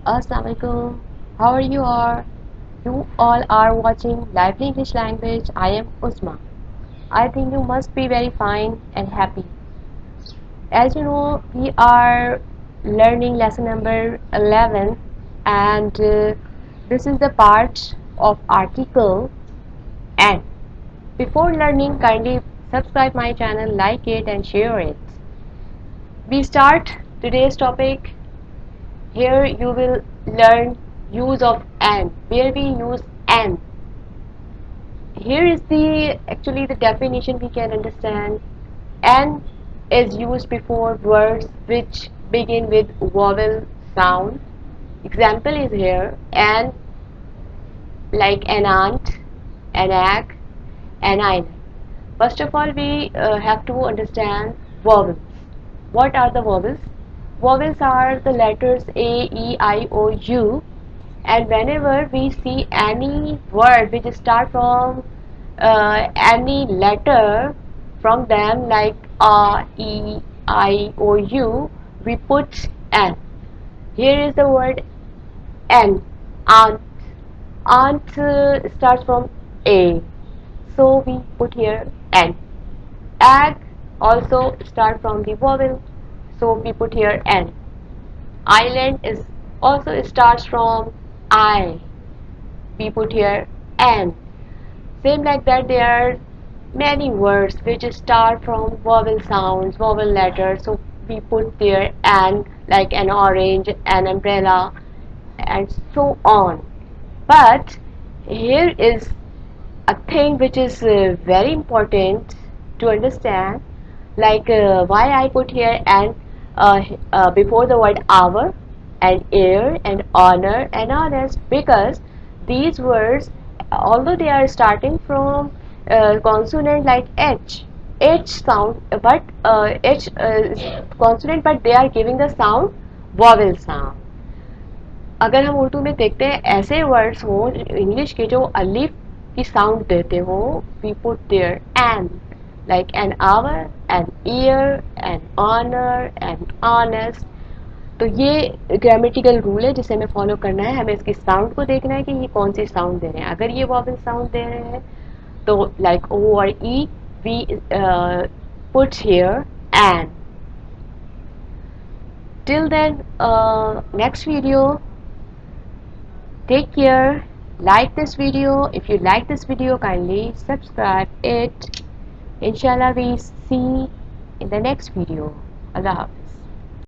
Assalamualaikum. How are you all? You all are watching Lively English Language. I am Usma. I think you must be very fine and happy. As you know, we are learning lesson number 11 and this is the part of article and. Before learning, kindly subscribe my channel, like it and share it. We start today's topic. Here you will learn use of and, where we use and. Here is the actually the definition we can understand. And is used before words which begin with vowel sound. Example is here and, like an aunt, an egg, an island. First of all, we have to understand vowels. What are the vowels? Vowels are the letters A, E, I, O, U, and whenever we see any word which start from any letter from them, like A, E, I, O, U, we put N. Here is the word N. Aunt. Aunt starts from A, so we put here N. Egg also start from the vowel, so we put here N. Island is also starts from I, we put here N. Same like that, there are many words which start from vowel sounds, vowel letters, so we put there N, like an orange, an umbrella, and so on. But here is a thing which is very important to understand, like why I put here and before the word hour and air and honor and honest, because these words, although they are starting from consonant like H sound, but H consonant, but they are giving the sound vowel sound. अगर हम उर्दू में देखते हैं ऐसे words हो English के जो अलिफ की साउंड देते हो, we put there an, like an hour, an year, an honour, an honest. तो ये ग्रामेटिकल रूल है जिसे हमें फॉलो करना है. हमें इसकी साउंड को देखना है कि ये कौन सी साउंड दे रहे हैं. अगर ये वॉवल साउंड दे रहे हैं तो लाइक ओ और E, we put here N. Till then, next video. Take care. Like this video. If you like this video, kindly subscribe it. Inshallah, we see in the next video. Allah Hafiz.